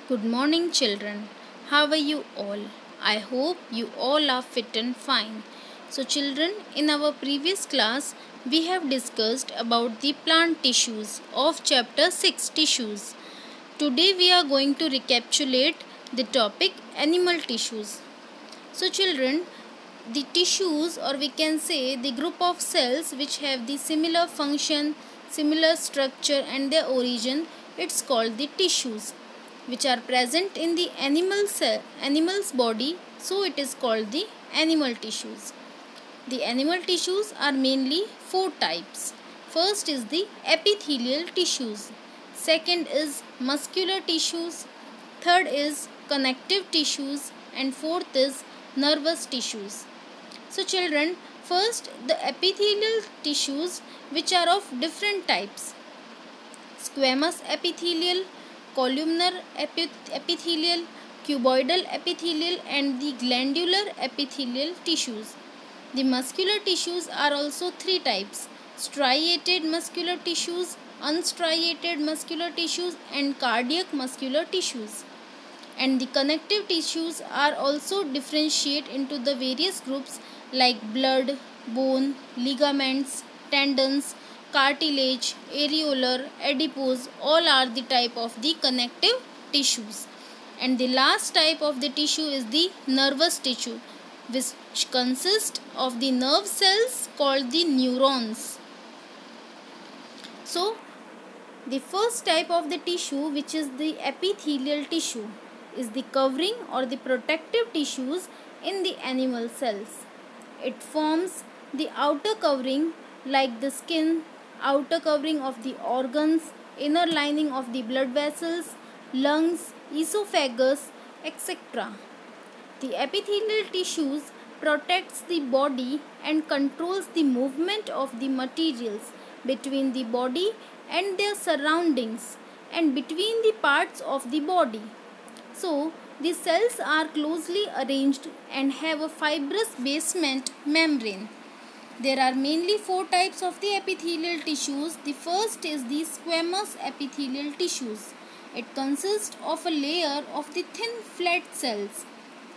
Good morning, children. How are you all? I hope you all are fit and fine. So, children, in our previous class, we have discussed about the plant tissues of chapter 6 tissues. Today, we are going to recapitulate the topic animal tissues. So, children, the tissues, or we can say the group of cells which have the similar function, similar structure, and their origin, it's called the tissues, which are present in the animal's body, so it is called the animal tissues. The animal tissues are mainly four types. First is the epithelial tissues, second is muscular tissues, third is connective tissues, and fourth is nervous tissues. So children, first the epithelial tissues, which are of different types: squamous epithelial, columnar epithelial, cuboidal epithelial, and the glandular epithelial tissues. The muscular tissues are also three types: striated muscular tissues, unstriated muscular tissues, and cardiac muscular tissues. And the connective tissues are also differentiate into the various groups like blood, bone, ligaments, tendons, cartilage, areolar, adipose, all are the type of the connective tissues. And the last type of the tissue is the nervous tissue, which consists of the nerve cells called the neurons. So, the first type of the tissue, which is the epithelial tissue, is the covering or the protective tissues in the animal cells. It forms the outer covering like the skin, outer covering of the organs, inner lining of the blood vessels, lungs, esophagus, etc. The epithelial tissues protects the body and controls the movement of the materials between the body and their surroundings and between the parts of the body. So, the cells are closely arranged and have a fibrous basement membrane. There are mainly four types of the epithelial tissues. The first is the squamous epithelial tissues. It consists of a layer of the thin flat cells.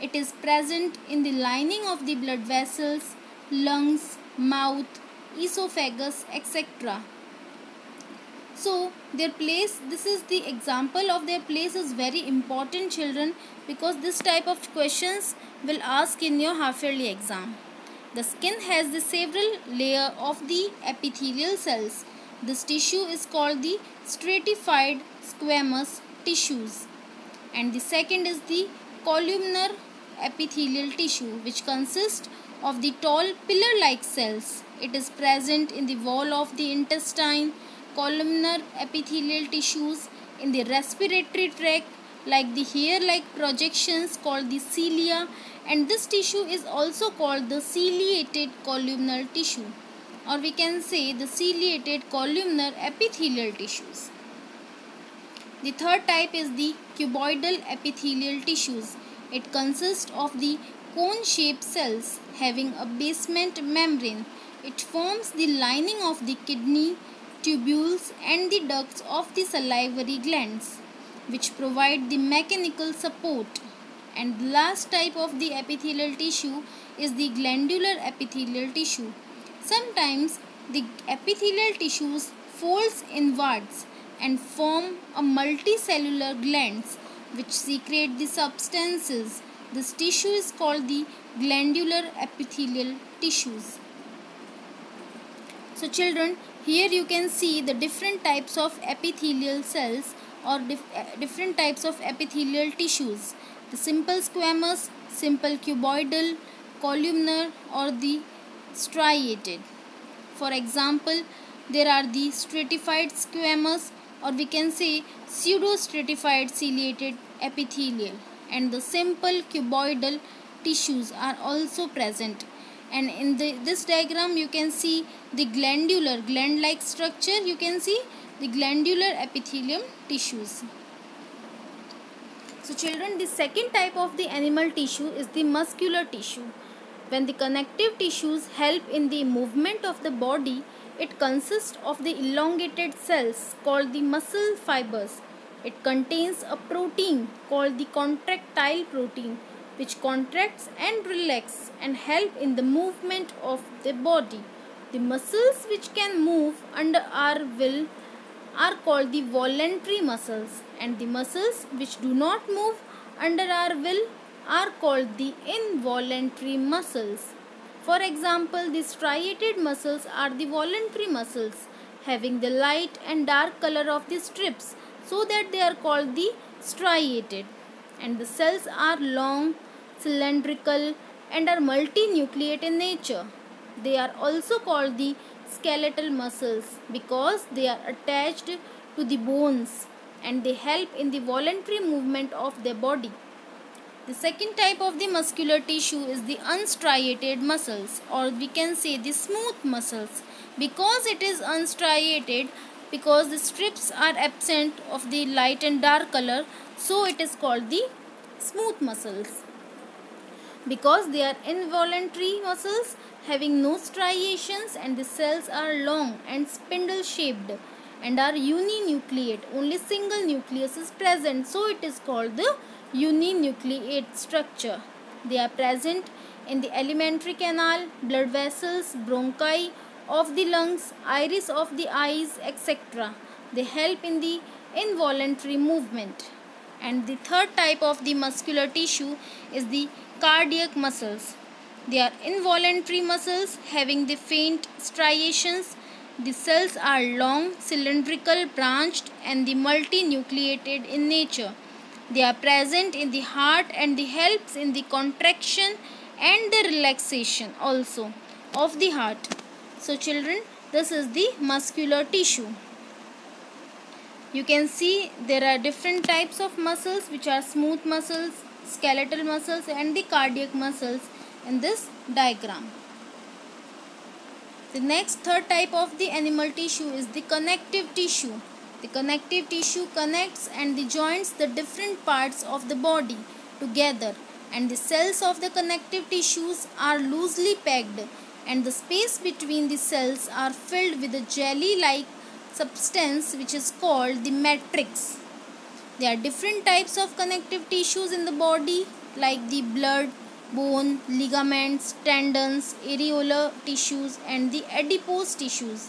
It is present in the lining of the blood vessels, lungs, mouth, esophagus, etc. So their place, this is the example of their place is very important, children, because this type of questions will ask in your half yearly exam. The skin has the several layer of the epithelial cells. This tissue is called the stratified squamous tissues. And the second is the columnar epithelial tissue, which consists of the tall pillar-like cells. It is present in the wall of the intestine. Columnar epithelial tissues in the respiratory tract, like the hair-like projections called the cilia, and this tissue is also called the ciliated columnar tissue, or we can say the ciliated columnar epithelial tissues. The third type is the cuboidal epithelial tissues. It consists of the cone-shaped cells having a basement membrane. It forms the lining of the kidney, tubules, and the ducts of the salivary glands, which provide the mechanical support. And the last type of the epithelial tissue is the glandular epithelial tissue. Sometimes the epithelial tissues folds inwards and form a multicellular glands which secrete the substances. This tissue is called the glandular epithelial tissues. So children, here you can see the different types of epithelial cells or different types of epithelial tissues. The simple squamous, simple cuboidal, columnar, or the striated. For example, there are the stratified squamous, or we can say pseudo-stratified ciliated epithelial, and the simple cuboidal tissues are also present. And in this diagram you can see the glandular, gland-like structure, you can see the glandular epithelium tissues. So children, the second type of the animal tissue is the muscular tissue. When the connective tissues help in the movement of the body, it consists of the elongated cells called the muscle fibers, It contains a protein called the contractile protein, which contracts and relaxes and help in the movement of the body. The muscles which can move under our will are called the voluntary muscles, and the muscles which do not move under our will are called the involuntary muscles. For example, the striated muscles are the voluntary muscles, having the light and dark color of the strips, so that they are called the striated. And the cells are long, cylindrical, and are multinucleate in nature. They are also called the skeletal muscles because they are attached to the bones and they help in the voluntary movement of their body. The second type of the muscular tissue is the unstriated muscles, or we can say the smooth muscles, because it is unstriated, because the strips are absent of the light and dark color, so it is called the smooth muscles. Because they are involuntary muscles having no striations, and the cells are long and spindle shaped and are uninucleate, only single nucleus is present, so it is called the uninucleate structure. They are present in the alimentary canal, blood vessels, bronchi of the lungs, iris of the eyes, etc. They help in the involuntary movement. And the third type of the muscular tissue is the cardiac muscles. They are involuntary muscles having the faint striations. The cells are long, cylindrical, branched, and the multinucleated in nature. They are present in the heart and they helps in the contraction and the relaxation also of the heart. So children, this is the muscular tissue. You can see there are different types of muscles, which are smooth muscles, skeletal muscles, and the cardiac muscles in this diagram. The next third type of the animal tissue is the connective tissue. The connective tissue connects and joins the different parts of the body together, and the cells of the connective tissues are loosely packed, and the space between the cells are filled with a jelly-like substance which is called the matrix. There are different types of connective tissues in the body, like the blood, bone, ligaments, tendons, areolar tissues, and the adipose tissues.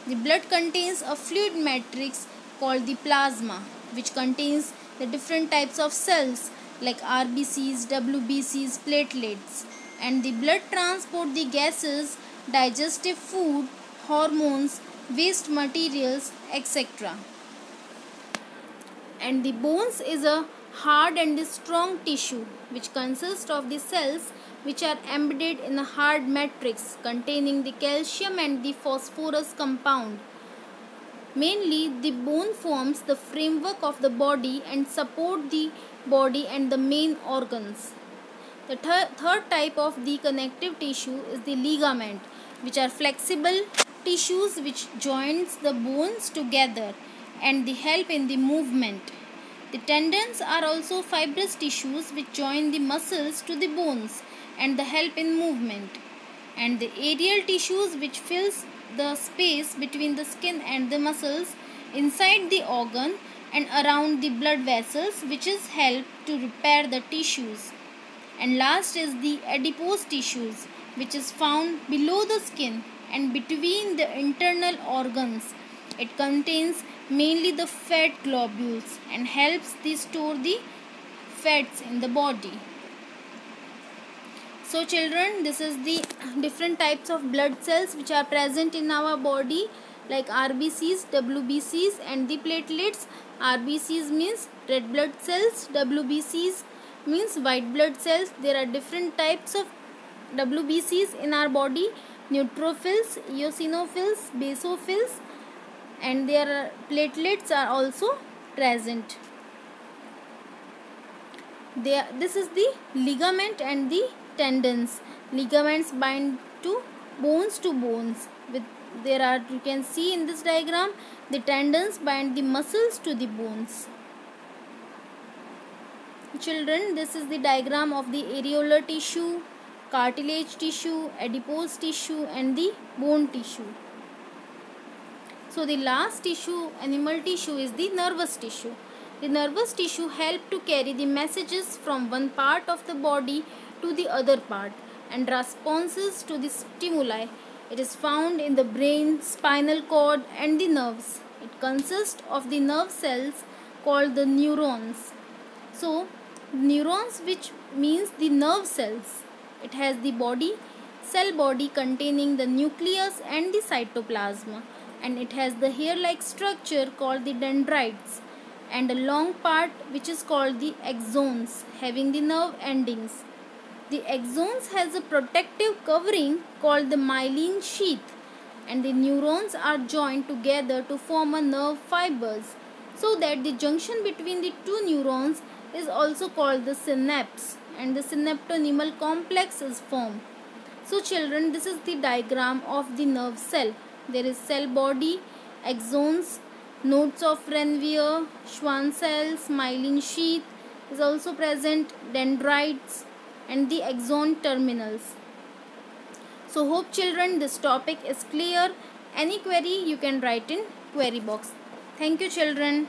The blood contains a fluid matrix called the plasma, which contains the different types of cells like RBCs, WBCs, platelets, and the blood transport the gases, digestive food, hormones, waste materials, etc. And the bones is a hard and strong tissue which consists of the cells which are embedded in a hard matrix containing the calcium and the phosphorus compound. Mainly, the bone forms the framework of the body and support the body and the main organs. The third type of the connective tissue is the ligament, which are flexible tissues which joins the bones together and they help in the movement. The tendons are also fibrous tissues which join the muscles to the bones and they help in movement. And the aerial tissues which fills the space between the skin and the muscles inside the organ and around the blood vessels, which is help to repair the tissues. And last is the adipose tissues, which is found below the skin and between the internal organs. It contains mainly the fat globules and helps to store the fats in the body. So children, this is the different types of blood cells which are present in our body, like RBCs, WBCs, and the platelets. RBCs means red blood cells, WBCs means white blood cells. There are different types of WBCs in our body: neutrophils, eosinophils, basophils, and their platelets are also present. This is the ligament and the tendons. Ligaments bind to bones. You can see in this diagram, the tendons bind the muscles to the bones. Children, this is the diagram of the areolar tissue, cartilage tissue, adipose tissue, and the bone tissue. So the last tissue, animal tissue, is the nervous tissue. The nervous tissue help to carry the messages from one part of the body to the other part and responses to the stimuli. It is found in the brain, spinal cord and the nerves. It consists of the nerve cells called the neurons. So, neurons, which means the nerve cells. It has the cell body containing the nucleus and the cytoplasm, and it has the hair-like structure called the dendrites and a long part which is called the axons having the nerve endings. The axons has a protective covering called the myelin sheath, and the neurons are joined together to form a nerve fibers, so that the junction between the two neurons is also called the synapse, and the synaptonemal complex is formed. So children, this is the diagram of the nerve cell. There is cell body, axons, nodes of Ranvier, Schwann cells, myelin sheath is also present, dendrites and the axon terminals. So hope children this topic is clear. Any query you can write in query box. Thank you children.